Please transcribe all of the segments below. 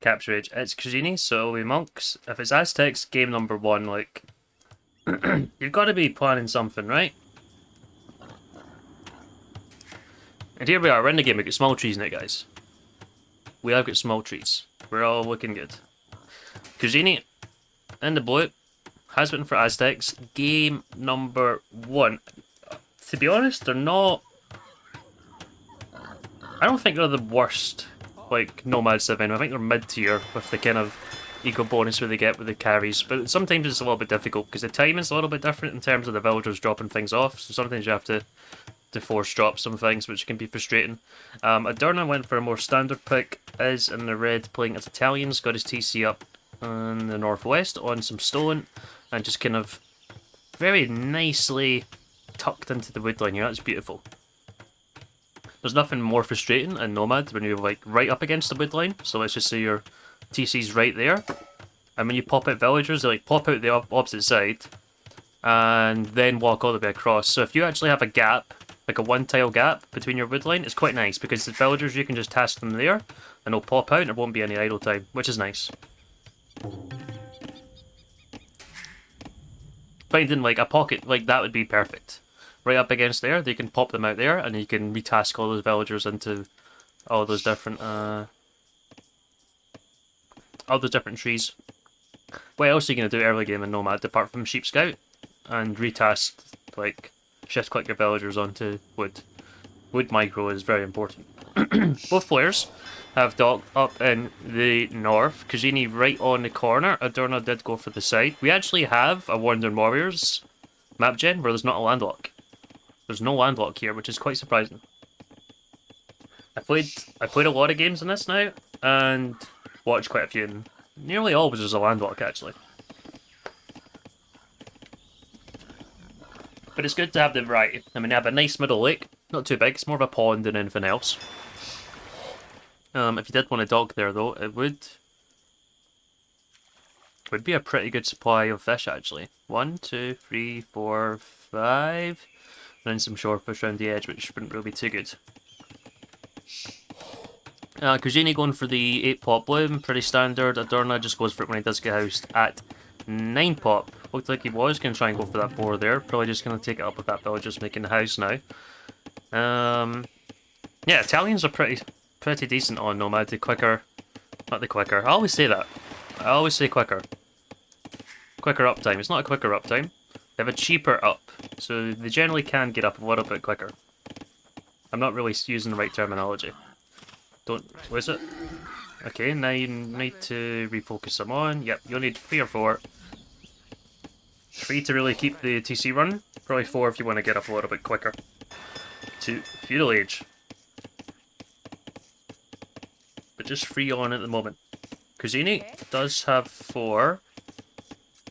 capture age. It's Chrazini, so it'll be monks. If it's Aztecs, game number 1, like... you've got to be planning something, right? And here we are, we're in the game, we've got small trees now, guys. We have got small trees. We're all looking good. Chrazini, in the blue, has been for Aztecs. Game number 1. To be honest, they're not... I don't think they're the worst, like, Nomad 7. I think they're mid-tier with the kind of eco bonus where they get with the carries. But sometimes it's a little bit difficult because the time is a little bit different in terms of the villagers dropping things off. So sometimes you have to force drop some things, which can be frustrating. Adurna went for a more standard pick, is in the red playing as Italians, got his TC up in the northwest on some stone, and just kind of very nicely tucked into the woodline here. That's beautiful. There's nothing more frustrating in Nomad when you're like right up against the woodline, so let's just say your TC's right there, and when you pop out villagers, they like pop out the opposite side, and then walk all the way across. So if you actually have a gap, like a one-tile gap between your woodline, it's quite nice, because the villagers, you can just task them there, and they'll pop out, and there won't be any idle time, which is nice. Finding like a pocket like that would be perfect. Right up against there, they can pop them out there, and you can retask all those villagers into all those different trees. What else are you going to do early game in Nomad, apart from Sheep Scout, and retask, like, shift click your villagers onto wood. Wood micro is very important. Both players have docked up in the north. Chrazini right on the corner. Adurna did go for the side. We actually have a Wandering Warriors map gen where there's not a landlock. There's no landlock here, which is quite surprising. I played a lot of games in this now, and watched quite a few, and nearly always there's a landlock actually. But it's good to have the variety. I mean, you have a nice middle lake, not too big, it's more of a pond than anything else. If you did want to dock there though, it would be a pretty good supply of fish actually. 1, 2, 3, 4, 5, and then some shorefish around the edge, which wouldn't really be too good. Chrazini going for the 8 pop bloom, pretty standard. Adurna just goes for it when he does get housed at 9 pop. Looked like he was going to try and go for that boar there. Probably just going to take it up with that villager's making the house now. Yeah, Italians are pretty decent on Nomad. The quicker, not the quicker. I always say that. I always say quicker. Quicker uptime. It's not a quicker uptime. They have a cheaper up, so they generally can get up a little bit quicker. I'm not really using the right terminology. What is it? Okay, now you need to refocus them on. Yep, you'll need 3 or 4. 3 to really keep the TC running. Probably 4 if you want to get up a little bit quicker. To Feudal Age. But just 3 on at the moment. Chrazini does have 4.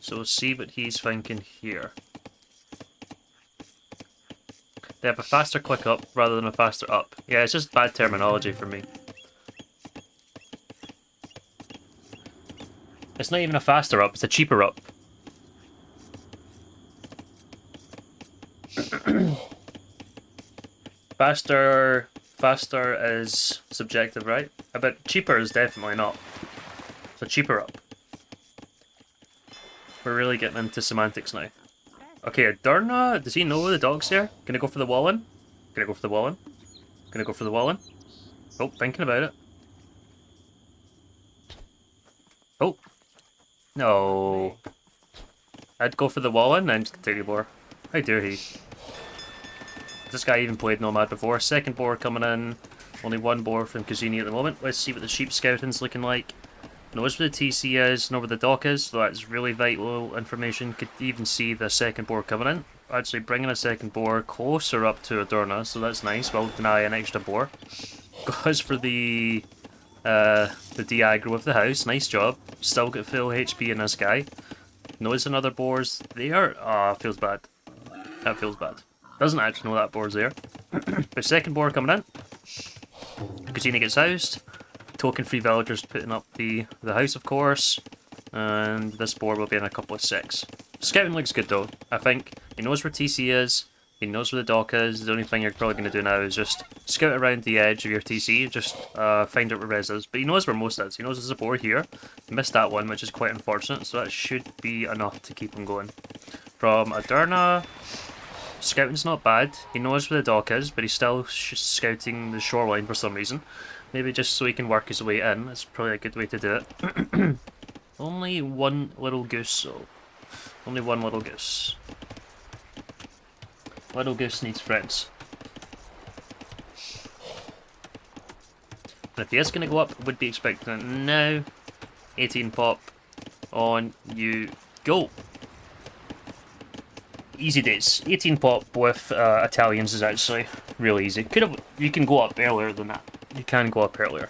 So we'll see what he's thinking here. They have a faster click up rather than a faster up. Yeah, it's just bad terminology for me. It's not even a faster up, it's a cheaper up. Faster is subjective, right? But cheaper is definitely not. It's a cheaper up. We're really getting into semantics now. Okay, Adurna, does he know the dog's there? Gonna go for the wall in? Gonna go for the wall in? Gonna go for the wall in? Oh, thinking about it. Oh. No. I'd go for the wall in, then just continue boar. How dare he? This guy even played Nomad before. Second boar coming in. Only 1 boar from Chrazini at the moment. Let's see what the sheep scouting's looking like. Knows where the TC is, know where the dock is, so that's really vital information. Could even see the second boar coming in. Actually bringing a second boar closer up to Adurna, so that's nice. Will deny an extra boar. Goes for the de-aggro of the house. Nice job. Still got full HP in this guy. Knows another boar's there. Ah, feels bad. That feels bad. Doesn't actually know that boar's there. The second boar coming in. Chrazini gets housed. Token free villagers putting up the house, of course. And this boar will be in a couple of 6. Scouting looks good though. I think he knows where TC is. He knows where the dock is. The only thing you're probably going to do now is just scout around the edge of your TC, just find out where res is. But he knows where most is. He knows there's a boar here. He missed that one, which is quite unfortunate, so that should be enough to keep him going. From Adurna, scouting's not bad. He knows where the dock is, but he's still scouting the shoreline for some reason. Maybe just so he can work his way in. That's probably a good way to do it. Only one little goose, though. Only one little goose. Little goose needs friends. And if he is going to go up, I would be expecting it now. 18 pop. On you go. Easy days. 18 pop with Italians is actually really easy. You can go up earlier than that. You can go up earlier.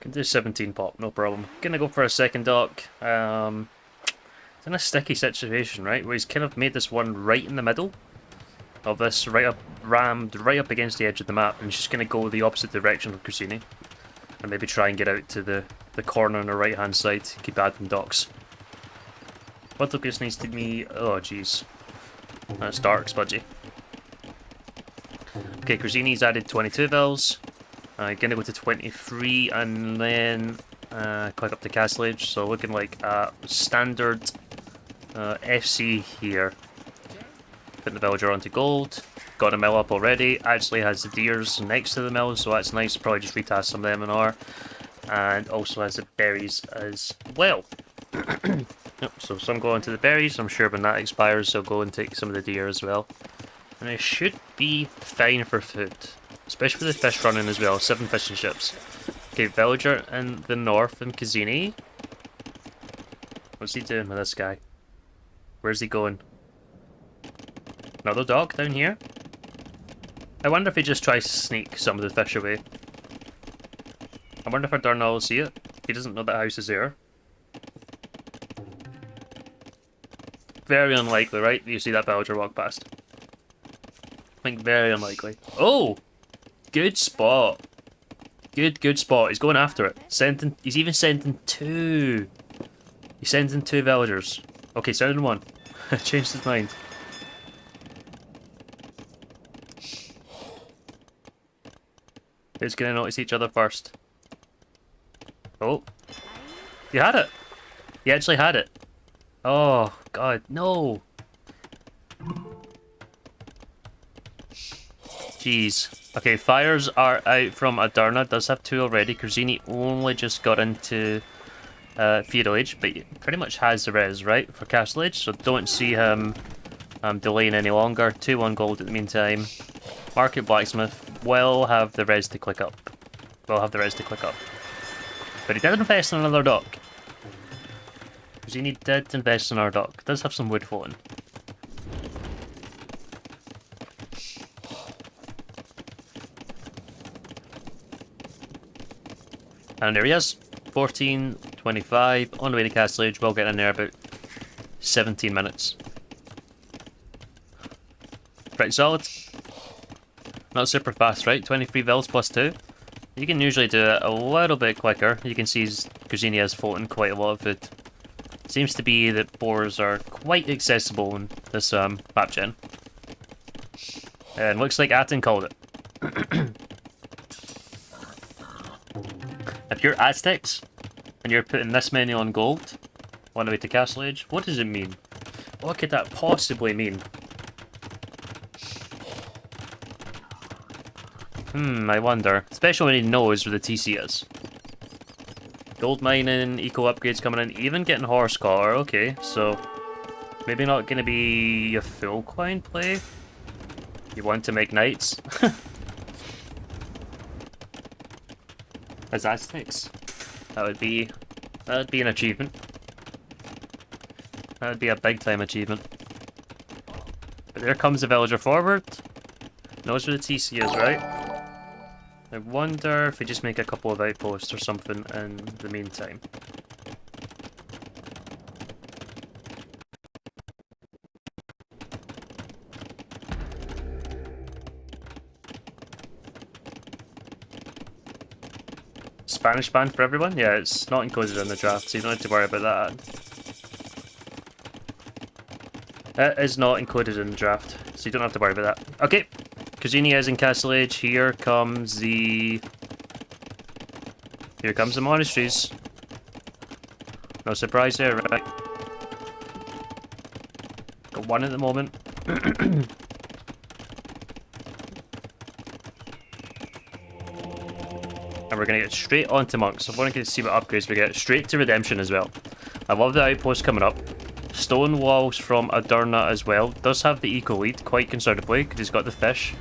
Can do 17 pop, no problem. Gonna go for a second dock. It's in a sticky situation, right? Where he's kind of made this one right in the middle of this, rammed right up against the edge of the map, and he's just gonna go the opposite direction of Chrazini. And maybe try and get out to the corner on the right hand side, keep adding docks. What focus needs to be... oh jeez. That's dark, smudgy. Okay, Chrazini's added 22 vils. Gonna go to 23 and then click up the castle edge. So looking like a standard FC here. Putting the villager onto gold. Got a mill up already. Actually has the deers next to the mill, so that's nice. Probably just retask some of them in R. And also has the berries as well. Yep, so some go into the berries. I'm sure when that expires, they'll go and take some of the deer as well. And it should be fine for food. Especially with the fish running as well. 7 fishing ships. Okay, villager in the north in Chrazini. What's he doing with this guy? Where's he going? Another dog down here? I wonder if he just tries to sneak some of the fish away. I wonder if Adurna will see it. He doesn't know that house is there. Very unlikely, right? You see that villager walk past. I think very unlikely. Oh! Good spot. Good spot. He's going after it. He's even sending 2. He's sending 2 villagers. Okay, sending 1. Changed his mind. Who's gonna notice each other first? Oh. You had it. You actually had it. Oh, God, no. Jeez. Okay, fires are out from Adurna. Does have 2 already. Chrazini only just got into Feudal Age, but he pretty much has the res, right, for Castle Age, so don't see him delaying any longer. 2-1 gold at the meantime. Market Blacksmith will have the res to click up. But he did invest in another dock. Chrazini did invest in our dock. Does have some wood floating. And there he is. 14:25 on the way to Castle Age. We'll get in there about 17 minutes. Pretty solid. Not super fast, right? 23 vils plus 2. You can usually do it a little bit quicker. You can see Chrazini has floating quite a lot of food. Seems to be that boars are quite accessible in this map gen. And looks like Atten called it. If you're Aztecs and you're putting this many on gold on the way to Castle Age, what does it mean? What could that possibly mean? I wonder. Especially when he knows where the TC is. Gold mining, eco upgrades coming in, even getting horse collar. Okay, so maybe not going to be a full coin play. You want to make knights? As Aztecs. That would be an achievement. That would be a big time achievement. But there comes the villager forward. Knows where the TC is, right? I wonder if we just make a couple of outposts or something in the meantime. Spanish ban for everyone? Yeah, it's not included in the draft, so you don't have to worry about that. It is not included in the draft, so you don't have to worry about that. Okay, Chrazini is in Castle Age. Here comes the monasteries. No surprise there, right? Got one at the moment. And we're going to get straight onto monks. I want to see what upgrades we get. Straight to redemption as well. I love the outpost coming up. Stone walls from Adurna as well. Does have the eco lead quite considerably because he's got the fish.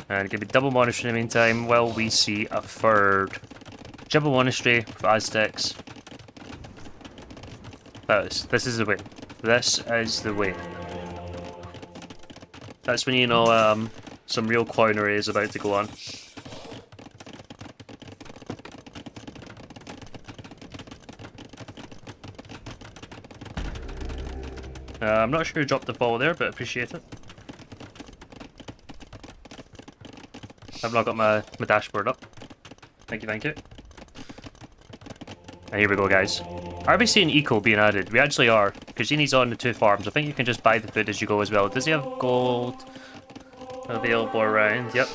And give me double monastery in the meantime while we see a third. Double monastery for Aztecs. This is the way. This is the way. That's when you know some real clownery is about to go on. I'm not sure who dropped the follow there, but appreciate it. I've not got my dashboard up. Thank you, thank you. And here we go, guys. Are we seeing eco being added? We actually are. Chrazini's on the 2 farms. I think you can just buy the food as you go as well. Does he have gold available around? Yep.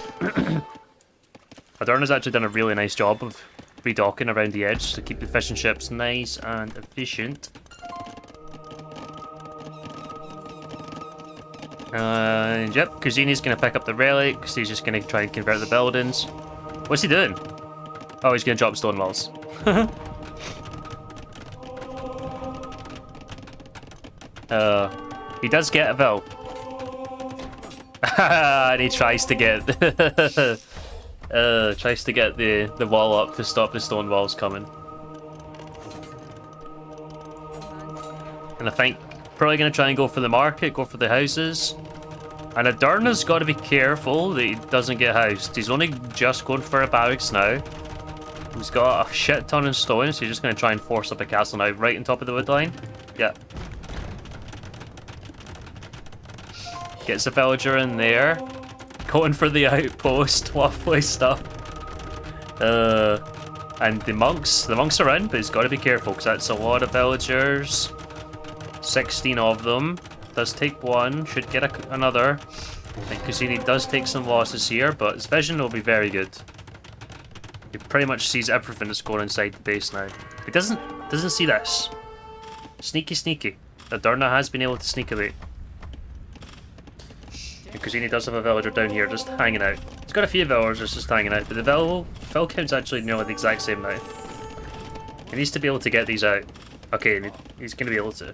Adurna's actually done a really nice job of redocking around the edge to keep the fishing ships nice and efficient. And yep, Chrazini's going to pick up the relics. He's just going to try and convert the buildings. What's he doing? Oh, he's going to drop stone walls. He does get a bill. And he tries to get the wall up to stop the stone walls coming. And I think probably going to try and go for the market, go for the houses. And Adurna's got to be careful that he doesn't get housed. He's only just going for a barracks now. He's got a shit ton of stone, so he's just going to try and force up a castle now, right on top of the wood line. Yeah. Gets a villager in there. Going for the outpost. Lovely stuff. And the monks are in, but he's got to be careful, because that's a lot of villagers. 16 of them. Does take one, should get another. I think Chrazini does take some losses here, but his vision will be very good. He pretty much sees everything that's going inside the base now. He doesn't see this. Sneaky, sneaky. Adurna has been able to sneak away. And Chrazini does have a villager down here just hanging out. He's got a few villagers just hanging out, but the vill count's actually nearly the exact same now. He needs to be able to get these out. Okay, he's going to be able to.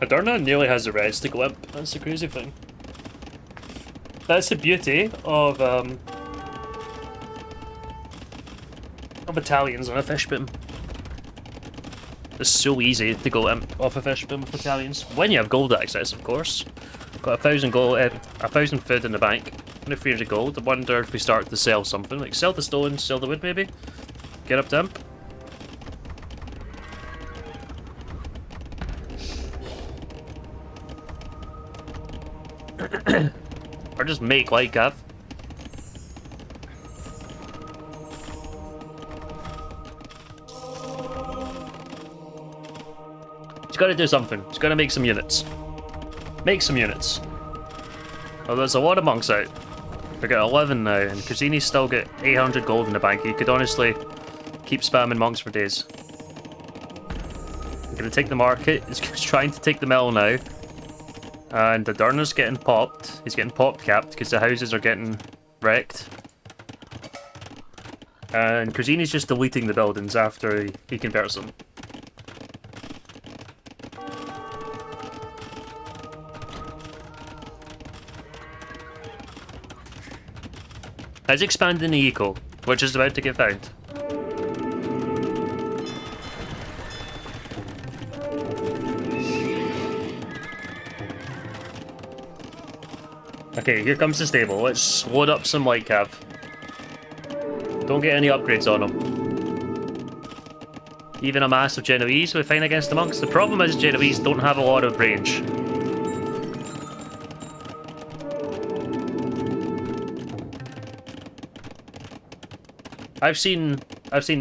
Adurna nearly has the res to go up. That's the crazy thing. That's the beauty of battalions on a fish boom. It's so easy to go off a fish boom with battalions when you have gold access, of course. Got 1,000 gold, 1,000 food in the bank, and 300 gold. I wonder if we start to sell something, like sell the stone, sell the wood, maybe. Get up to imp. Or just make like Gav. He's got to do something. He's got to make some units. Make some units. Oh, there's a lot of monks out. They got 11 now, and Chrazini's still got 800 gold in the bank. He could honestly keep spamming monks for days. He's going to take the market. He's trying to take the mill now. And Adurna's getting popped. He's getting pop capped because the houses are getting wrecked. And Chrazini's just deleting the buildings after he converts them. He's expanding the eco, which is about to get found. Okay, here comes the stable. Let's load up some light cav. Don't get any upgrades on them. Even a massive Genoese we find against the monks. The problem is Genoese don't have a lot of range. I've seen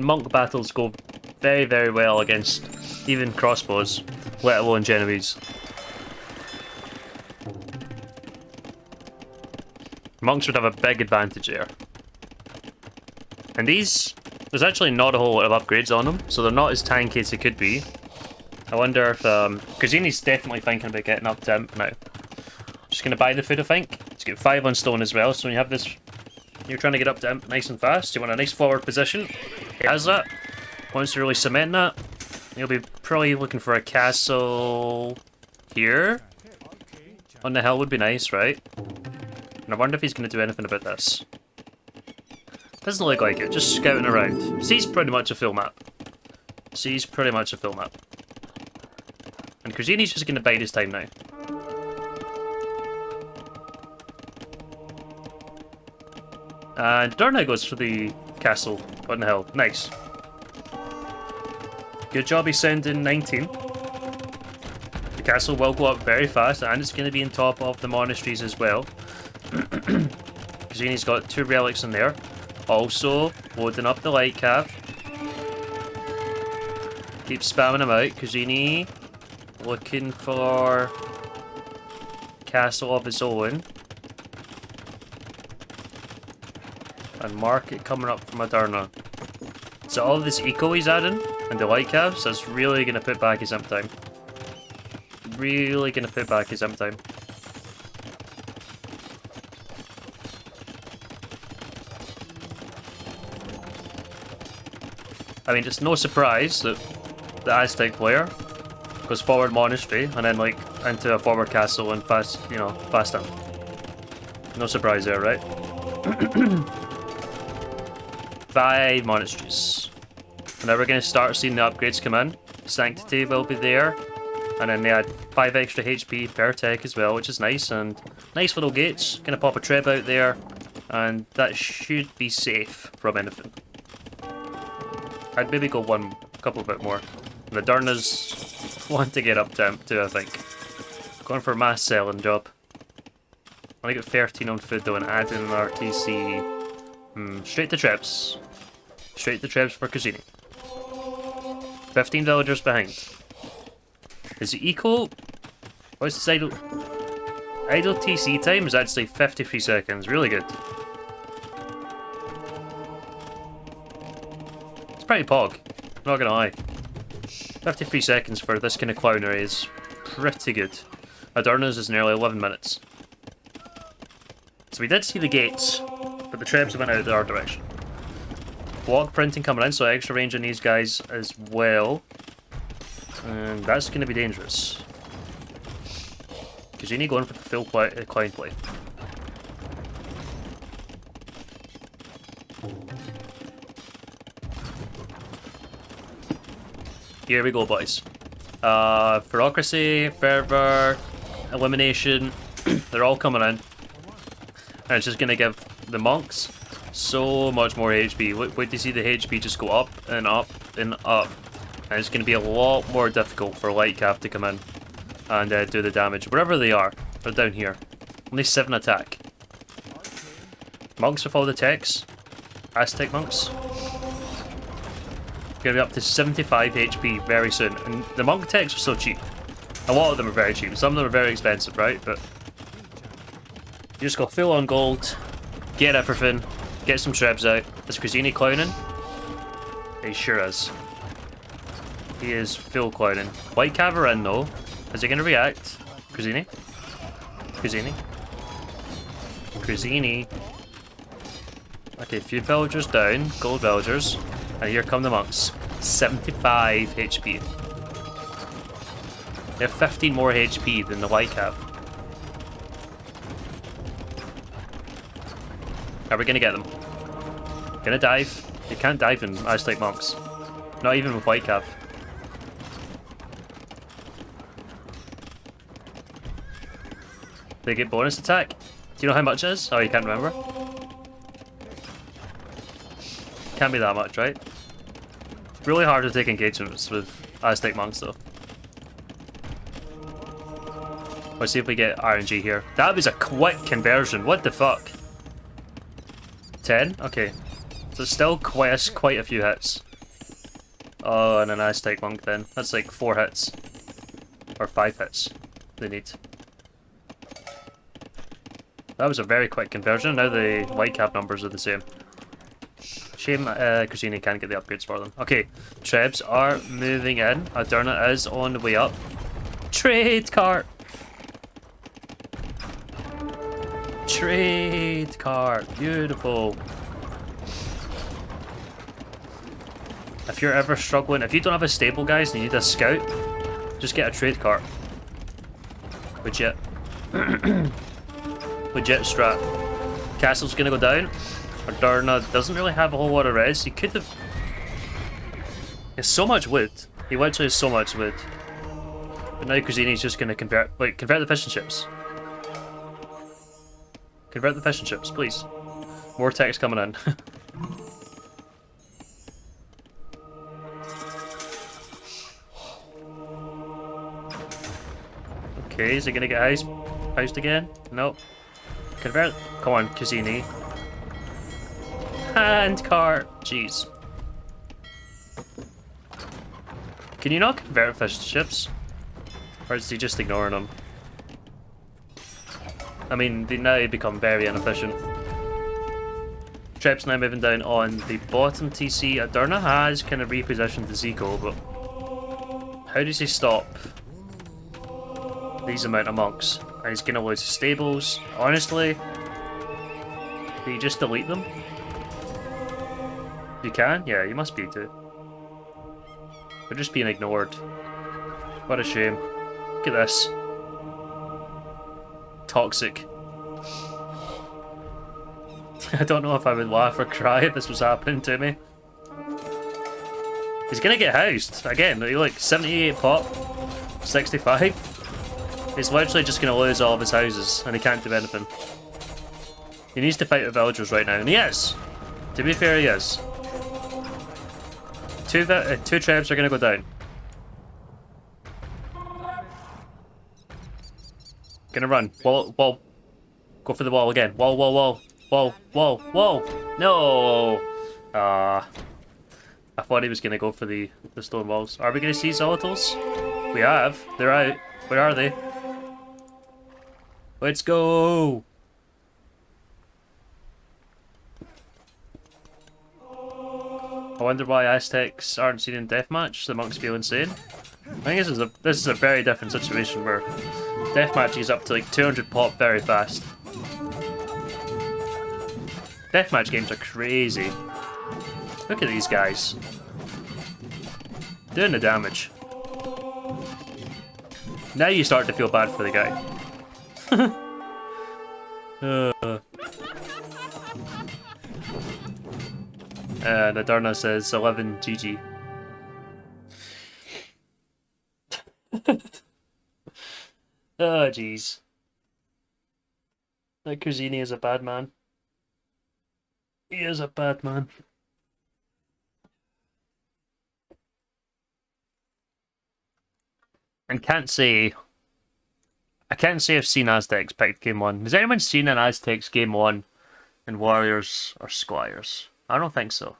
monk battles go very, very well against even crossbows, let alone Genoese. Monks would have a big advantage there. And these, there's actually not a whole lot of upgrades on them, so they're not as tanky as they could be. I wonder if, Chrazini's definitely thinking about getting up to imp now. Just gonna buy the food, I think. Let's get 5 on stone as well, so when you have this, you're trying to get up to imp nice and fast, you want a nice forward position. He has that. Wants to really cement that. You'll be probably looking for a castle here. On the hill would be nice, right? And I wonder if he's gonna do anything about this. Doesn't look like it, just scouting around. See's pretty much a full map. See's pretty much a full map. And Chrazini's just gonna bide his time now. And Adurna goes for the castle on the hill. Nice. Good job he's sending 19. The castle will go up very fast and it's going to be on top of the monasteries as well. Chrazini's got 2 relics in there. Also, loading up the light cap. Keep spamming him out. Chrazini looking for castle of his own. And market coming up from Adurna. So all of this eco he's adding and the light caps, that's really going to put back his imp time. Really going to put back his imp time. I mean, it's no surprise that the Aztec player goes forward monastery and then like into a forward castle and fast, you know, fast imp. No surprise there, right? 5 monasteries. And now we're going to start seeing the upgrades come in. Sanctity will be there. And then they add 5 extra HP per tech as well, which is nice. And nice little gates. Going to pop a treb out there. And that should be safe from anything. I'd maybe go a couple bit more. And the Adurna's want to get up to imp too, I think. Going for a mass selling job. I got 13 on food though and adding an RTC. Straight to trebs. Straight to trebs for Chrazini. 15 villagers behind. Is the eco? What's this idle? Idle TC time is actually 53 seconds. Really good. It's pretty pog. Not gonna lie. 53 seconds for this kind of clownery is pretty good. Adurna's is nearly 11 minutes. So we did see the gates, but the trebs went out our direction. Block printing coming in, so extra range on these guys as well. And that's going to be dangerous. Chrazini going for the full climb play. Here we go, boys. Ferocracy, Fervor, Elimination, they're all coming in. And it's just going to give the monks so much more HP. Wait to see the HP just go up and up and up. And it's going to be a lot more difficult for light cap to come in and do the damage. Wherever they are, they're down here. Only 7 attack. Monks with all the techs. Aztec monks. Going to be up to 75 HP very soon. And the monk techs are so cheap. A lot of them are very cheap. Some of them are very expensive, right? But you just go full on gold, get everything, get some trebs out. Is Chrazini clowning? He sure is. He is full clowning. White cav are in though. Is he going to react? Chrazini? Chrazini? Chrazini? Okay, few villagers down, gold villagers. And here come the monks. 75 HP. They have 15 more HP than the white cav. Are we gonna get them? Gonna dive? You can't dive in Aztec monks. Not even with white cav. They get bonus attack? Do you know how much it is? Oh, you can't remember? Can't be that much, right? Really hard to take engagements with Aztec monks though. Let's see if we get RNG here. That was a quick conversion, what the fuck? 10? Okay. So it's still quite a few hits. Oh, and an Aztec monk then. That's like 4 hits. Or 5 hits they need. That was a very quick conversion. Now the white cap numbers are the same. Shame Chrazini can't get the upgrades for them. Okay, Trebs are moving in. Adurna is on the way up. Trade cart! Trade cart! Beautiful. If you're ever struggling, if you don't have a stable, guys, and you need a scout, just get a trade cart. Legit. Legit strat. Castle's gonna go down. Adurna doesn't really have a whole lot of res. He could have... He has so much wood. He literally has so much wood. But now Chrazini's just gonna convert the fish and chips. Convert the fish and chips, please. More text coming in. Okay, is he gonna get housed again? Nope. Convert. Come on, Chrazini. Hand cart. Jeez. Can you not convert fish to chips? Or is he just ignoring them? I mean, they now become very inefficient. Trep's now moving down on the bottom TC. Adurna has kind of repositioned the Zico, but how does he stop these amount of monks? And he's gonna lose his stables. Honestly, do you just delete them? You can? Yeah, you must be too. They're just being ignored. What a shame. Look at this. Toxic. I don't know if I would laugh or cry if this was happening to me. He's gonna get housed. Again, look, 78 pop, 65. He's literally just gonna lose all of his houses and he can't do anything. He needs to fight with villagers right now, and he is! To be fair, he is. Two trebs are gonna go down. Gonna run. Wall, wall. Go for the wall again. Wall, wall, wall. Wall, wall, wall. No! I thought he was gonna go for the stone walls. Are we gonna see Zolotals? We have. They're out. Where are they? Let's go! I wonder why Aztecs aren't seen in deathmatch. The monks feel insane. I think this is a very different situation where deathmatch is up to like 200 pop very fast. Deathmatch games are crazy. Look at these guys. Doing the damage. Now you start to feel bad for the guy. And Adurna says 11 GG. Oh jeez. That Chrazini is a bad man. He is a bad man. And I can't say I've seen Aztecs picked game 1. Has anyone seen an Aztecs game 1 in Warriors or Squires? I don't think so.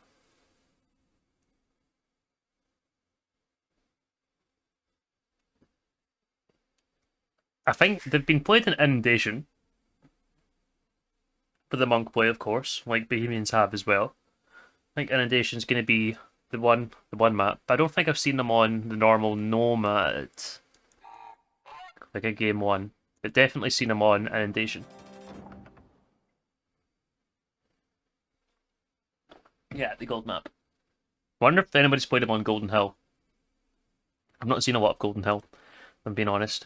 I think they've been played in Inundation. For the monk play, of course, like Bohemians have as well. I think Inundation's going to be the one map. But I don't think I've seen them on the normal Nomad. Like a game 1. But definitely seen them on Inundation. Yeah, the gold map. Wonder if anybody's played them on Golden Hill. I've not seen a lot of Golden Hill, if I'm being honest.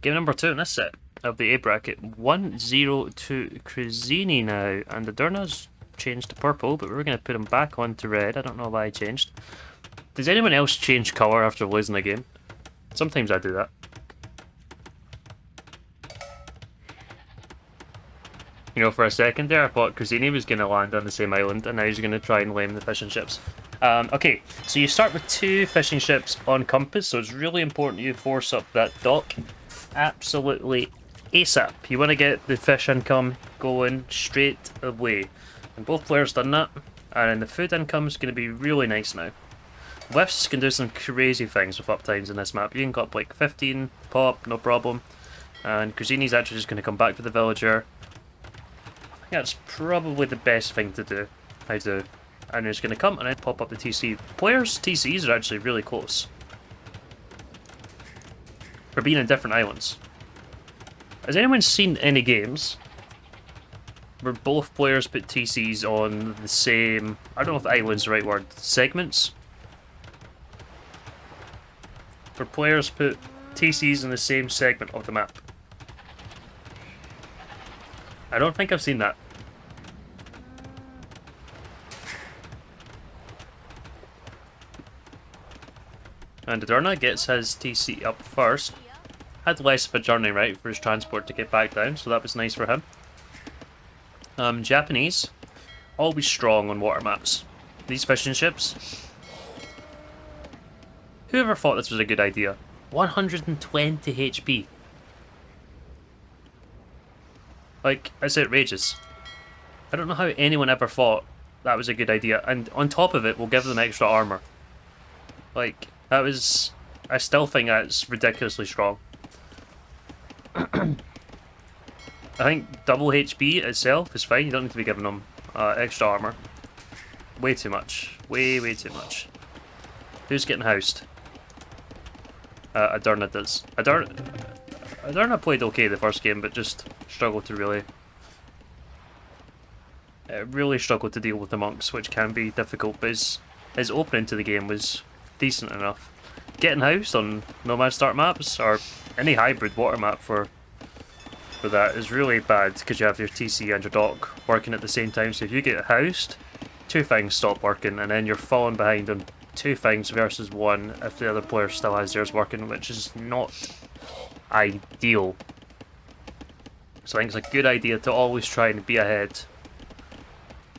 Game number 2 in this set of the A bracket. 1-0 to Chrazini now. And Adurna's changed to purple, but we're going to put him back onto red. I don't know why I changed. Does anyone else change colour after losing a game? Sometimes I do that. You know, for a second there, I thought Chrazini was going to land on the same island, and now he's going to try and lame the fish and chips. Okay, so you start with 2 fishing ships on compass, so it's really important you force up that dock. Absolutely ASAP. You want to get the fish income going straight away. And both players done that. And the food income is going to be really nice now. Whiffs can do some crazy things with uptimes in this map. You can go up like 15 pop, no problem. And Chrazini's actually just going to come back to the villager. I think that's probably the best thing to do. I do. And he's going to come and then pop up the TC. Players' TCs are actually really close. For being in different islands. Has anyone seen any games where both players put TCs on the same... I don't know if island's the right word. Segments? Where players put TCs in the same segment of the map. I don't think I've seen that. And Adurna gets his TC up first. Had less of a journey, right, for his transport to get back down, so that was nice for him. Japanese, always strong on water maps. These fishing ships. Whoever thought this was a good idea? 120 HP. Like, it's outrageous. I don't know how anyone ever thought that was a good idea. And on top of it, we'll give them extra armor. Like, that was... I still think that's ridiculously strong. I think double HP itself is fine. You don't need to be giving them extra armor. Way too much. Way too much. Who's getting housed? Adurna does. Adurna played okay the first game, but just struggled to really struggled to deal with the monks, which can be difficult, but his opening to the game was decent enough. Getting housed on Nomad Start maps, or any hybrid water map for that, is really bad, because you have your TC and your dock working at the same time, so if you get housed, two things stop working, and then you're falling behind on two things versus one if the other player still has theirs working, which is not ideal. So I think it's a good idea to always try and be ahead.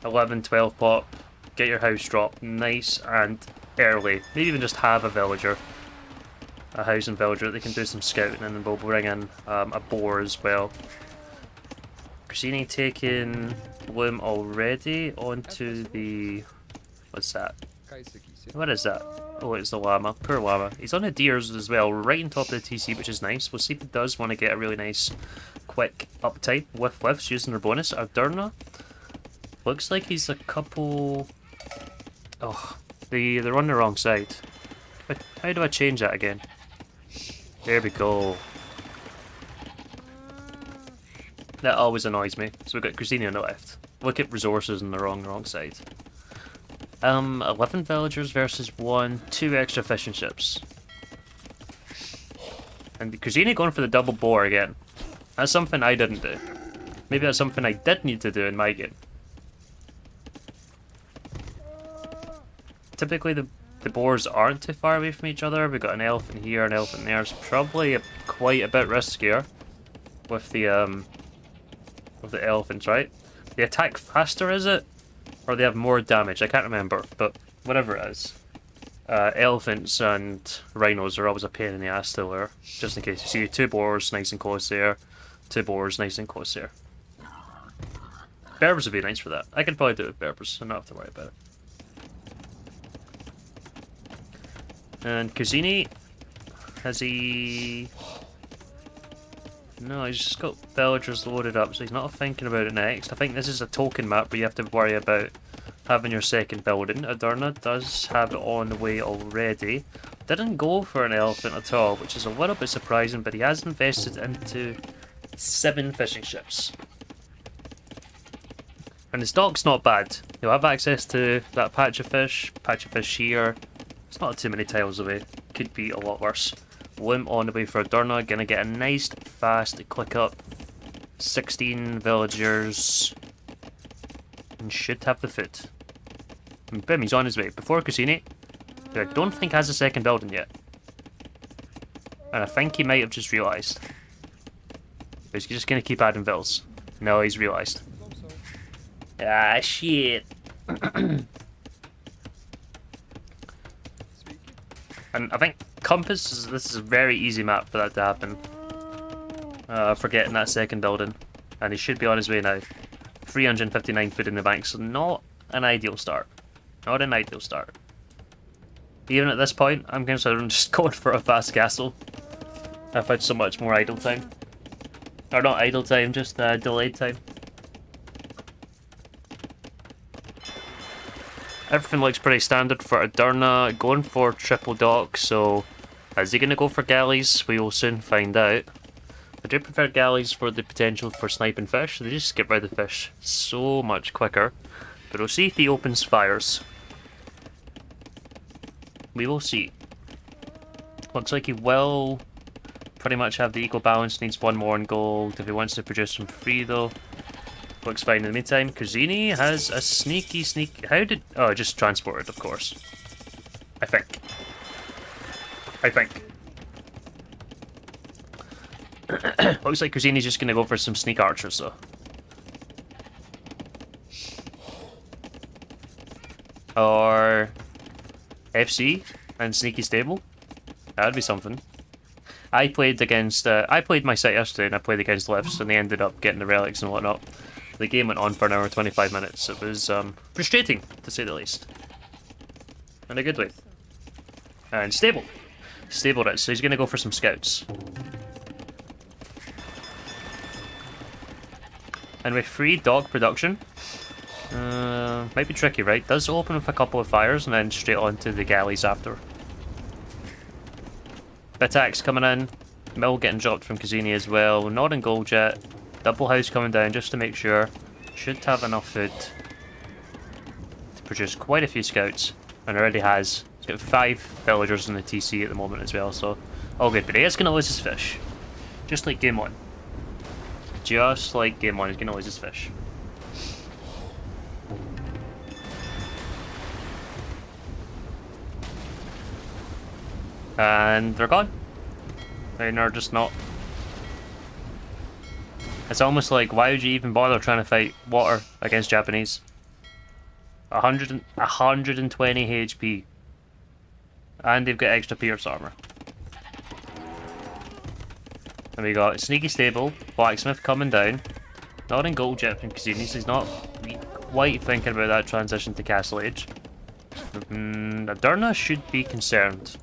11, 12 pop, get your house drop nice and early. Maybe even just have a villager. A housing villager that they can do some scouting, and then we'll bring in a boar as well. Chrazini taking Bloom already onto the... What's that? What is that? Oh, it's the llama. Poor llama. He's on the deers as well, right on top of the TC, which is nice. We'll see if he does want to get a really nice, quick uptime with whiffs using their bonus. Adurna looks like he's a couple... Oh, they're on the wrong side. How do I change that again? There we go. That always annoys me. So we've got Chrazini on the left. Look at resources on the wrong side. 11 villagers versus 1, 2 extra fishing ships. And Chrazini going for the double boar again. That's something I didn't do. Maybe that's something I did need to do in my game. Typically the boars aren't too far away from each other. We've got an elephant here, an elephant there. It's probably quite a bit riskier with the elephants, right? They attack faster, is it? Or they have more damage? I can't remember, but whatever it is. Elephants and rhinos are always a pain in the ass to lure. Just in case. You see 2 boars nice and close there. 2 boars nice and close there. Berbers would be nice for that. I could probably do it with berbers, so not have to worry about it. And Chrazini, has he... No, he's just got villagers loaded up, so he's not thinking about it next. I think this is a token map where you have to worry about having your second building. Adurna does have it on the way already. Didn't go for an elephant at all, which is a little bit surprising, but he has invested into 7 fishing ships. And his dock's not bad. He'll have access to that patch of fish here. It's not too many tiles away. Could be a lot worse. Limp on the way for Adurna. Gonna get a nice, fast, click up. 16 villagers. And should have the food. And boom, he's on his way. Before Chrazini, who I don't think has a second building yet. And I think he might have just realised. He's just gonna keep adding vills. No, he's realised. Ah, shit. And I think Compass, this is a very easy map for that to happen. for getting that second building. And he should be on his way now. 359 food in the bank, so not an ideal start. Not an ideal start. Even at this point, I'm considering just going for a fast castle. I've had so much more idle time. Or not idle time, just delayed time. Everything looks pretty standard for Adurna. Going for triple dock, so is he going to go for galleys? We will soon find out. I do prefer galleys for the potential for sniping fish. They just get rid of the fish so much quicker. But we'll see if he opens fires. We will see. Looks like he will pretty much have the equal balance. Needs one more in gold if he wants to produce some free though. Looks fine in the meantime. Chrazini has a sneaky... How did... Oh, just transported, of course. I think. Looks like Chrazini's just gonna go for some sneak archers though. Or FC and sneaky stable. That'd be something. I played my site yesterday and I played against lifts and they ended up getting the relics and whatnot. The game went on for an hour and 25 minutes. It was frustrating, to say the least. In a good way. And stable. Stable it, so he's gonna go for some scouts. And with free dog production, might be tricky, right? Does open with a couple of fires and then straight onto the galleys after. Attacks coming in, mill getting dropped from Chrazini as well, not in gold yet. Double house coming down just to make sure. Should have enough food to produce quite a few scouts, and already has. He's got 5 villagers in the TC at the moment as well, so all good. But he is going to lose his fish, just like game 1. Just like game 1, he's going to lose his fish. And they're gone. They're just not. It's almost like, why would you even bother trying to fight water against Japanese? 120 HP. And they've got extra pierce armor. And we got Sneaky Stable, Blacksmith coming down. Not in gold yet from Chrazini, so he's not quite thinking about that transition to Castle Age. Adurna should be concerned.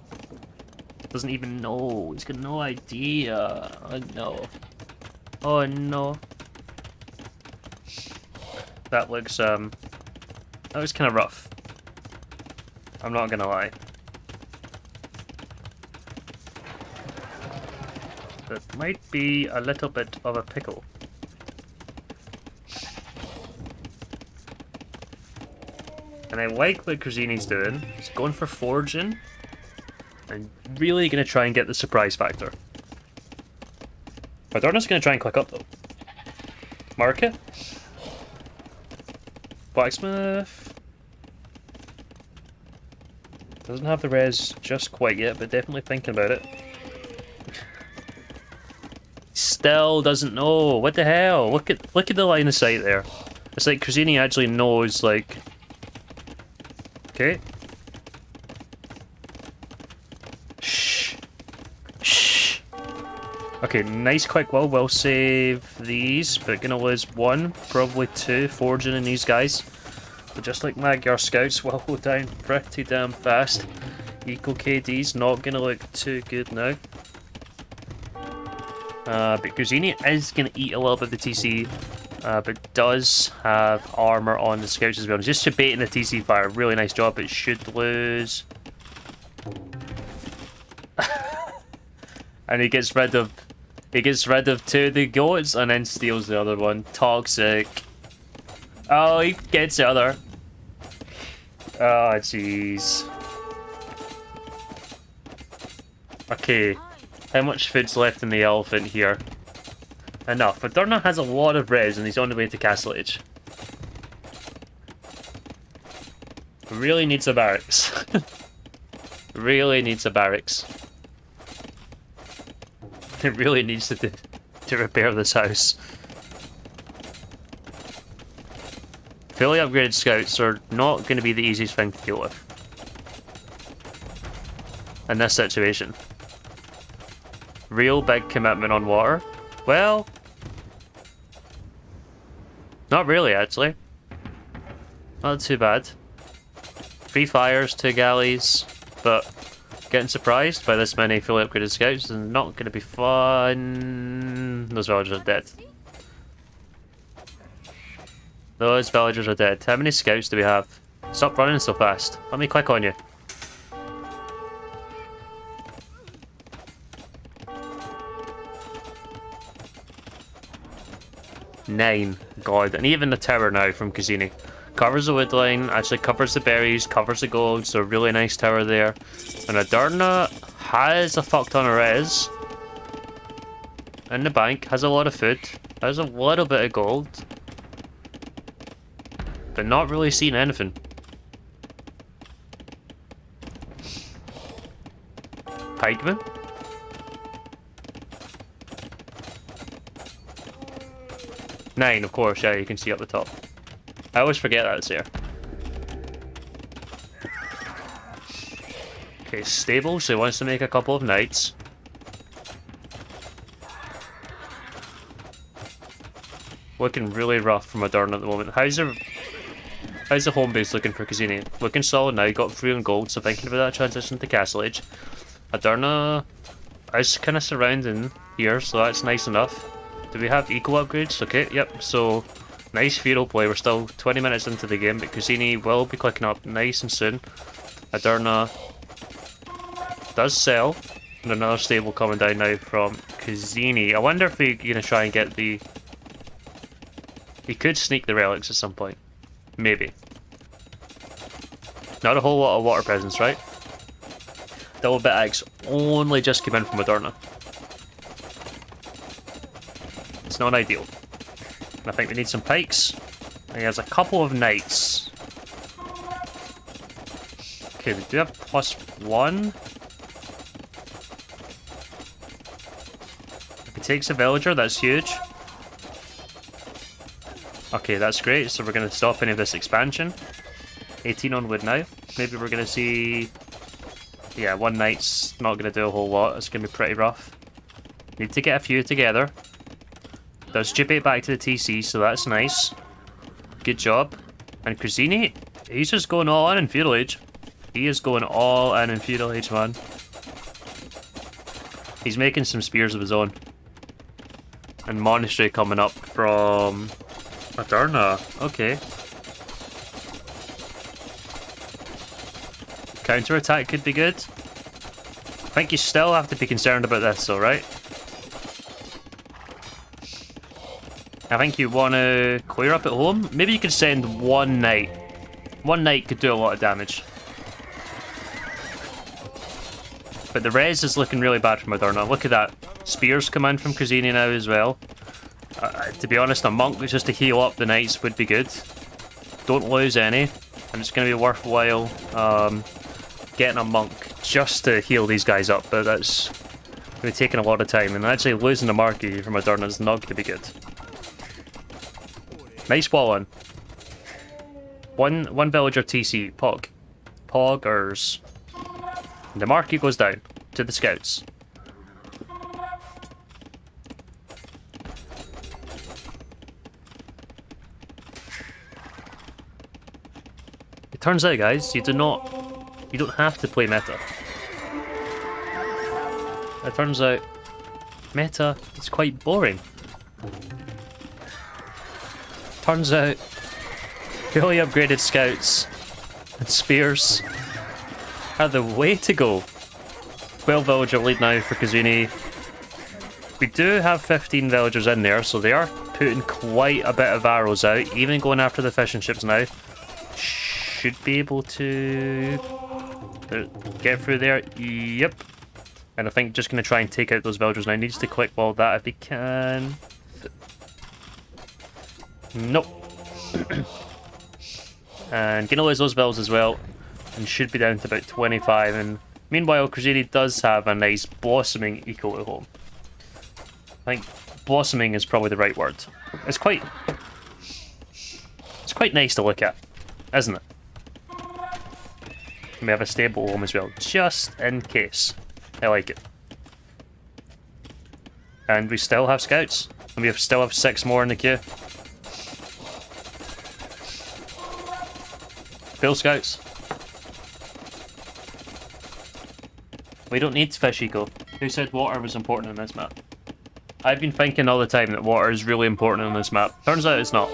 Doesn't even know. He's got no idea. Oh no. Oh no. That looks that was kind of rough. I'm not gonna lie. That might be a little bit of a pickle. And I like what Chrazini's doing. He's going for forging. And really going to try and get the surprise factor. Adurna's going to try and click up though. Market. Blacksmith. Doesn't have the res just quite yet, but definitely thinking about it. Still doesn't know. What the hell? Look at the line of sight there. It's like Chrazini actually knows, like. Okay. Okay, nice quick will. We'll save these, but gonna lose 1, probably 2 forging in these guys. But just like Magyar scouts will go down pretty damn fast. Eco KD's not gonna look too good now. But Chrazini is gonna eat a little bit of the TC, but does have armor on the scouts as well. Just debating the TC fire, really nice job. It should lose. And he gets rid of 2 of the goats and then steals the other one. Toxic. Oh, he gets the other. Oh, jeez. Okay. How much food's left in the elephant here? Enough. Adurna has a lot of res and he's on the way to Castle Age. Really needs a barracks. Really needs a barracks. It really needs to repair this house. Fully upgraded scouts are not going to be the easiest thing to deal with in this situation. Real big commitment on water. Well, not really, actually. Not too bad. 3 fires, 2 galleys, but getting surprised by this many fully upgraded scouts is not going to be fun. Those villagers are dead. Those villagers are dead. How many scouts do we have? Stop running so fast. Let me click on you. 9. God. And even the tower now from Chrazini. Covers the wood line, actually covers the berries, covers the gold, so a really nice tower there. And Adurna has a fuck ton of res in the bank, has a lot of food, has a little bit of gold, but not really seeing anything. Pikeman? Nine, of course, yeah, you can see up the top. I always forget that it's there. Okay, stable, so he wants to make a couple of knights. Looking really rough from Adurna at the moment. How's the home base looking for Chrazini? Looking solid now, got 3 on gold, so thinking about that transition to Castle Age. Adurna is kind of surrounding here, so that's nice enough. Do we have eco upgrades? Okay, yep, so nice feudal play. We're still 20 minutes into the game, but Chrazini will be clicking up nice and soon. Adurna does sell, and another stable coming down now from Chrazini. I wonder if we're going to try and get the... He could sneak the relics at some point. Maybe. Not a whole lot of water presence, right? Double bit axe only just came in from Adurna. It's not ideal. And I think we need some pikes. And he has a couple of knights. Okay, we do have +1. If he takes a villager, that's huge. Okay, that's great. So we're going to stop any of this expansion. 18 on wood now. Maybe we're going to see... Yeah, 1 knight's not going to do a whole lot. It's going to be pretty rough. Need to get a few together. Does duplicate back to the TC, so that's nice. Good job. And Chrazini, he's just going all in Feudal Age. He is going all in Feudal Age, man. He's making some spears of his own. And Monastery coming up from Adurna. Okay. Counter-attack could be good. I think you still have to be concerned about this though, right? I think you want to clear up at home. Maybe you could send 1 knight. 1 knight could do a lot of damage. But the res is looking really bad from Adurna. Look at that. Spears come in from Chrazini now as well. To be honest, a monk just to heal up the knights would be good. Don't lose any. And it's going to be worthwhile getting a monk just to heal these guys up. But that's going to be taking a lot of time. And actually losing the marquee from Adurna is not going to be good. Nice wall on. One villager TC. Pog. Poggers. The marquee goes down to the scouts. It turns out, guys, you don't have to play meta. It turns out meta is quite boring. Turns out fully upgraded scouts and spears are the way to go. 12 villager lead now for Chrazini. We do have 15 villagers in there, so they are putting quite a bit of arrows out, even going after the fishing ships now. Should be able to get through there. Yep. And I think just going to try and take out those villagers now. Needs to click wall that if he can. Nope. And gonna lose those vills as well. And should be down to about 25. And meanwhile, Chrazini does have a nice blossoming eco at home. I think blossoming is probably the right word. It's quite nice to look at, isn't it? We have a stable home as well, just in case. I like it. And we still have scouts. And we still have 6 more in the queue. Full scouts. We don't need fish eco. Who said water was important in this map? I've been thinking all the time that water is really important in this map. Turns out it's not.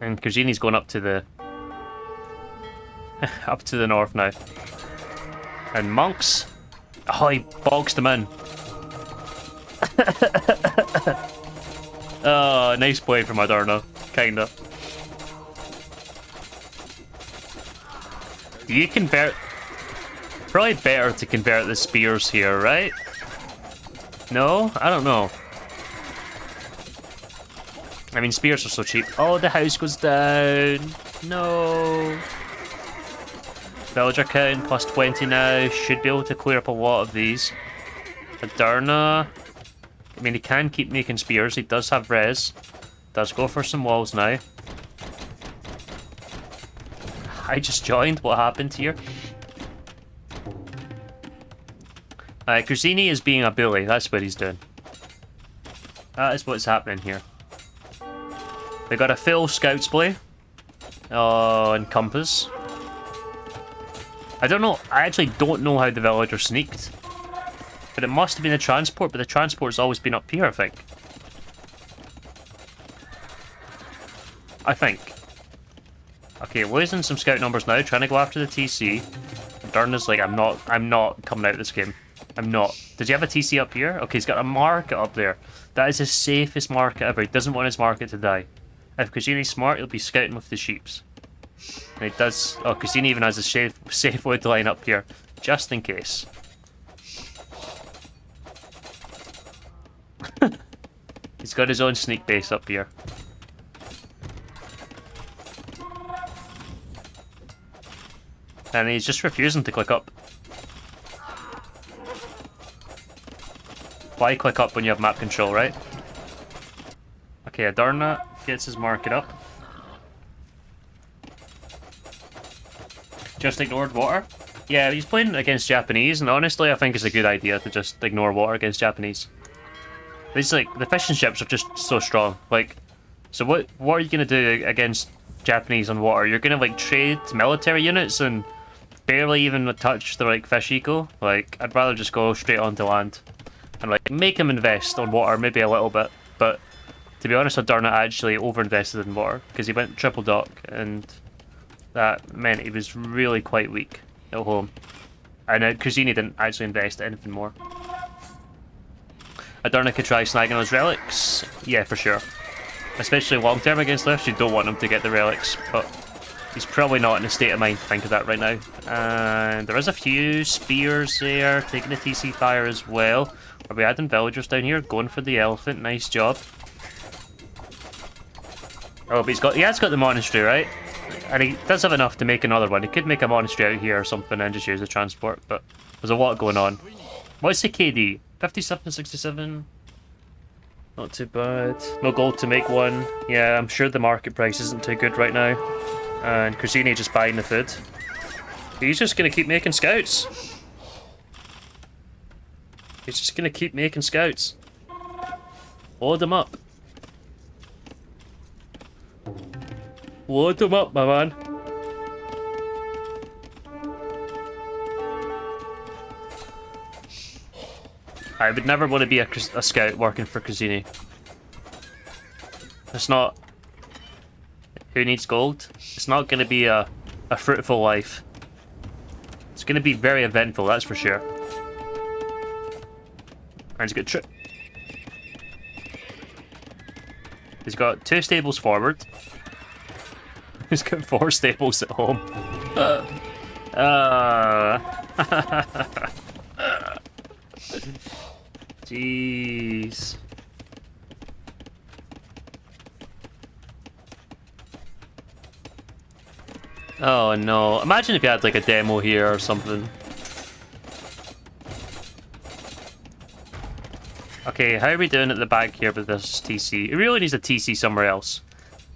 And Chrazini's going up to the... up to the north now. And monks? Oh, he boxed him in. Oh, nice play from Adurna. Kinda. Do you convert... Probably better to convert the spears here, right? No? I don't know. I mean, spears are so cheap. Oh, the house goes down. No. Villager count plus 20 now. Should be able to clear up a lot of these. Adurna. I mean, he can keep making spears. He does have res. Does go for some walls now. I just joined. What happened here? Chrazini is being a bully. That's what he's doing. That is what's happening here. They got a full scouts play. And compass. I don't know. I actually don't know how the villager sneaked. But it must have been a transport. But the transport's always been up here, I think. Okay, losing some scout numbers now. Trying to go after the TC. Adurna's like, I'm not coming out of this game. I'm not. Does he have a TC up here? Okay, he's got a market up there. That is his safest market ever. He doesn't want his market to die. If Chrazini's smart, he'll be scouting with the sheeps. And he does... Oh, Chrazini even has a safe wood line up here. Just in case. He's got his own sneak base up here. And he's just refusing to click up. Why click up when you have map control, right? Okay, Adurna gets his market up. Just ignored water? Yeah, he's playing against Japanese, and honestly, I think it's a good idea to just ignore water against Japanese. These, like, the fishing ships are just so strong. Like, so what are you gonna do against Japanese on water? You're gonna, like, trade military units and barely even touch the, like, fish eco? Like, I'd rather just go straight onto land. And, like, make him invest on water, maybe a little bit. But, to be honest, Adurna actually over-invested in water. Because he went triple dock, and that meant he was really quite weak at home. And Chrazini didn't actually invest anything more. Adurna could try snagging those relics. Yeah, for sure. Especially long-term against this, you don't want him to get the relics. But he's probably not in a state of mind to think of that right now. And there is a few spears there, taking the TC fire as well. Are we adding villagers down here? Going for the elephant. Nice job. Oh, but he has got the monastery, right? And he does have enough to make another one. He could make a monastery out here or something and just use the transport, but there's a lot going on. What's the KD? 57, 67? Not too bad. No gold to make one. Yeah, I'm sure the market price isn't too good right now. And Chrazini just buying the food. He's just going to keep making scouts. He's just going to keep making scouts. Load them up. Load them up, my man. I would never want to be a scout working for Chrazini. It's not... Who needs gold? It's not going to be a fruitful life. It's going to be very eventful, that's for sure. And he's got he's got 2 stables forward. He's got 4 stables at home. Jeez. Oh no. Imagine if you had like a demo here or something. Okay, how are we doing at the back here with this TC? He really needs a TC somewhere else.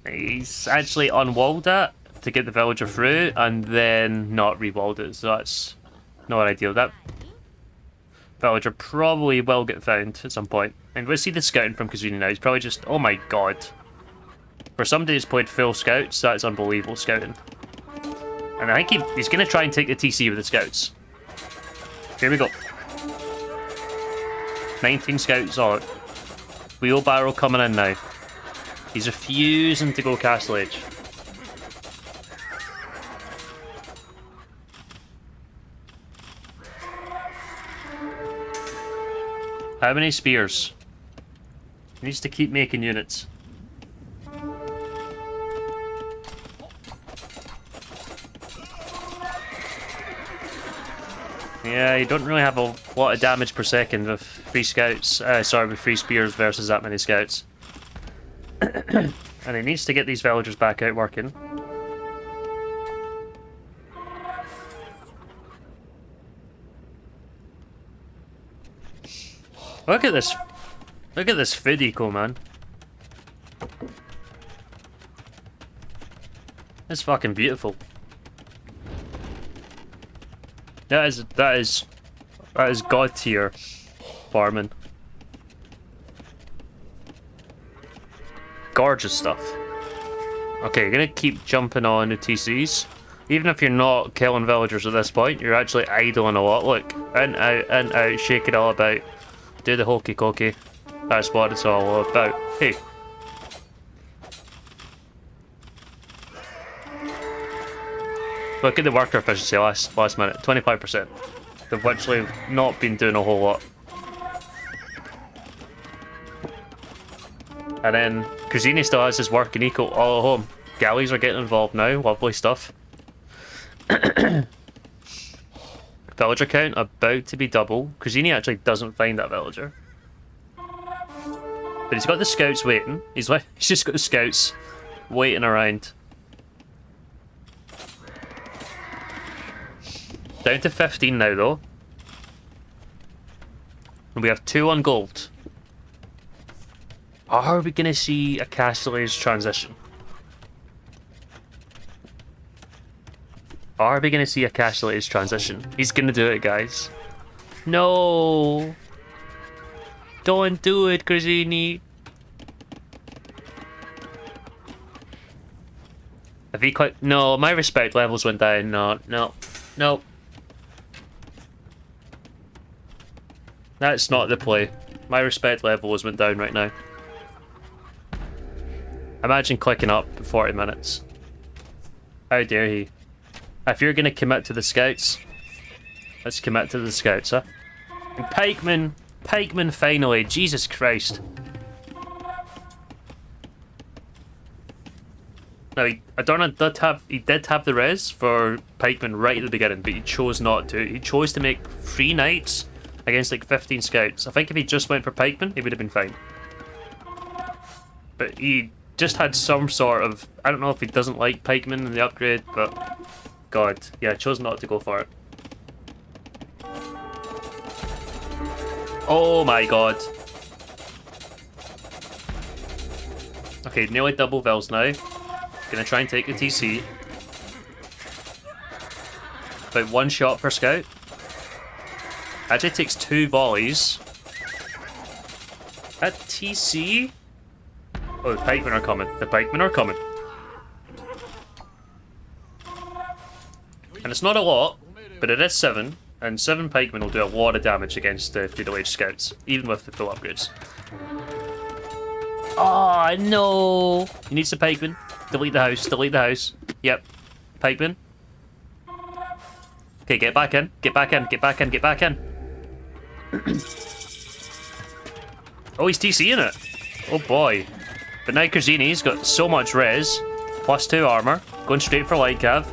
He's actually unwalled that to get the villager through and then not rewalled it, so that's not ideal. Villager probably will get found at some point. And we'll see the scouting from Chrazini now. He's probably just... Oh my god. For somebody who's played full scouts, that's unbelievable scouting. And I think he's going to try and take the TC with the scouts. Here we go. 19 scouts on. Wheelbarrow coming in now. He's refusing to go Castle Age. How many spears? He needs to keep making units. Yeah, you don't really have a lot of damage per second with 3 scouts. Sorry, with 3 spears versus that many scouts. And he needs to get these villagers back out working. Look at this. Look at this food eco, man. It's fucking beautiful. That is god tier farming. Gorgeous stuff. Okay, you're gonna keep jumping on the TCs. Even if you're not killing villagers at this point, you're actually idling a lot. Look, in, out, shake it all about. Do the hokey cokey. That's what it's all about. Hey. Look at the worker efficiency last minute. 25%. They've actually not been doing a whole lot. And then Chrazini still has his work and eco all at home. Galleys are getting involved now. Lovely stuff. Villager count about to be double. Chrazini actually doesn't find that villager. But he's got the scouts waiting. He's just got the scouts waiting around. Down to 15 now though. And we have 2 on gold. Are we going to see a Castle Age transition? Are we going to see a Castle Age transition? He's going to do it, guys. No! Don't do it, Chrazini. Have he quite... No, my respect levels went down. No. That's not the play. My respect levels went down right now. Imagine clicking up for 40 minutes. How dare he? If you're going to commit to the scouts, let's commit to the scouts, huh? And Pikeman finally, Jesus Christ. Now, Adurna did have the res for Pikeman right at the beginning, but he chose not to. He chose to make 3 knights against like 15 scouts. I think if he just went for Pikeman, he would have been fine. But he just had some sort of... I don't know if he doesn't like Pikeman in the upgrade, but... God, yeah, chose not to go for it. Oh my god. Okay, nearly double Vels now. Gonna try and take the TC. About 1 shot per scout. Actually takes 2 volleys. At TC? Oh, the pikemen are coming. The pikemen are coming. And it's not a lot, but it is 7. And 7 pikemen will do a lot of damage against the Feudal Age scouts, even with the full upgrades. Oh, no! He needs the pikemen. Delete the house, delete the house. Yep. Pikemen. Okay, get back in. Get back in, get back in, get back in. Oh, he's TCing it. Oh boy. But now Chrazini's got so much res. +2 armor. Going straight for Light Cav.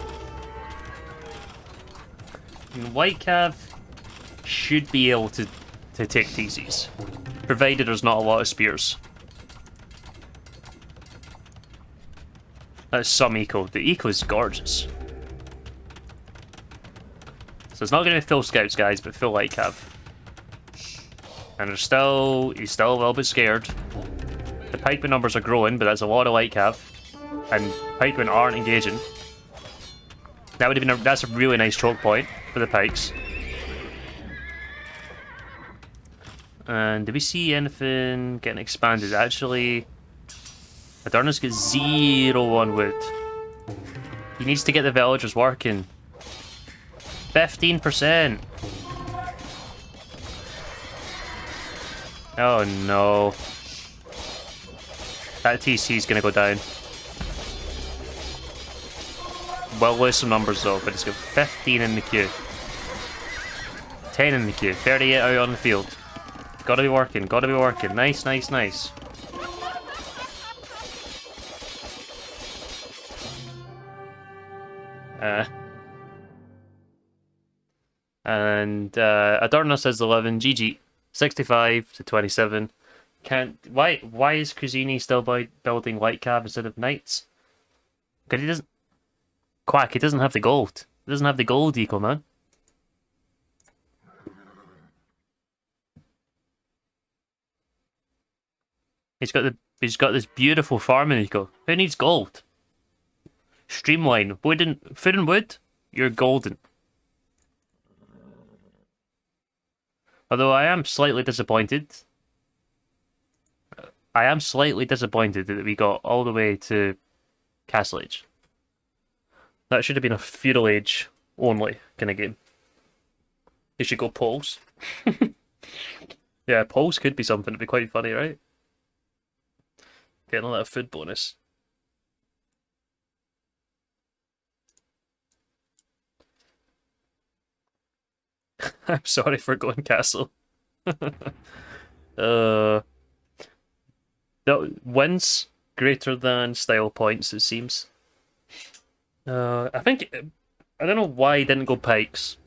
And White Cav should be able to take TCs. Provided there's not a lot of spears. That's some eco. The eco is gorgeous. So it's not going to be full scouts, guys, but full Light Cav. And he's still a little bit scared. The pikeman numbers are growing, but that's a lot of Light Cav. And pikemen aren't engaging. That would have been that's a really nice choke point for the pikes. And do we see anything getting expanded? Actually, Adurna's got 0 on wood. He needs to get the villagers working. 15%. Oh no. That TC is gonna go down. Well, lose some numbers though, but it's got 15 in the queue. 10 in the queue. 38 out on the field. Gotta be working, gotta be working. Nice, nice, nice. And Adurna says 11. GG. 65 to 27. Why is Chrazini still building light cav instead of knights? Because he doesn't... Quack, he doesn't have the gold. He doesn't have the gold eco, man. He's got this beautiful farming eco. Who needs gold? Streamline. Food and wood? You're golden. Although I am slightly disappointed. I am slightly disappointed that we got all the way to Castle Age. That should have been a Feudal Age only kind of game. You should go Poles. Yeah, Poles could be something. It'd be quite funny, right? Getting a little food bonus. I'm sorry for going castle. The wins greater than style points, it seems. I think I don't know why he didn't go pikes.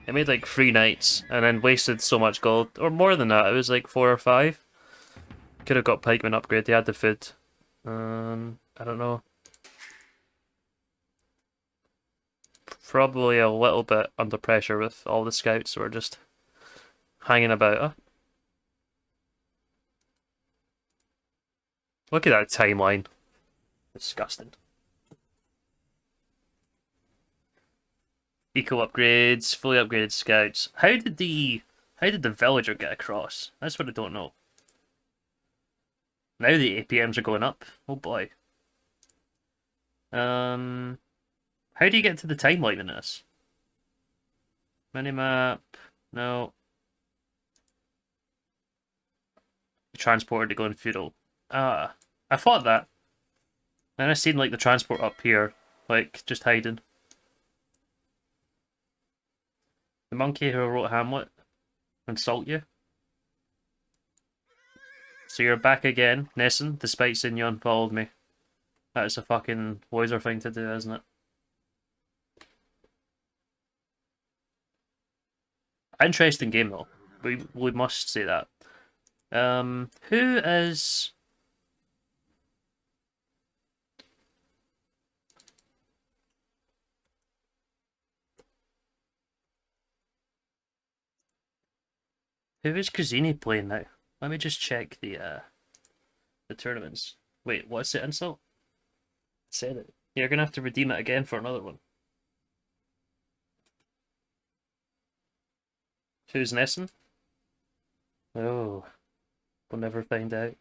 It made like 3 knights and then wasted so much gold, or more than that. It was like 4 or 5. Could have got pikeman upgrade. They had the food. I don't know. Probably a little bit under pressure with all the scouts who are just hanging about. Huh? Look at that timeline. Disgusting. Eco upgrades, fully upgraded scouts. How did the villager get across? That's what I don't know. Now the APMs are going up. Oh boy. How do you get to the timeline in this? Minimap. No. Transporter to go in feudal. Ah, I thought that. Then I seen like the transport up here, like just hiding. The monkey who wrote Hamlet insult you. So you're back again, Nesson, despite saying you unfollowed me. That is a fucking loser thing to do, isn't it? Interesting game though. We must say that. Who is Chrazini playing now? Let me just check the tournaments. Wait, what's it insult? Said it. You're gonna have to redeem it again for another one. Who's Nesson? Oh, we'll never find out.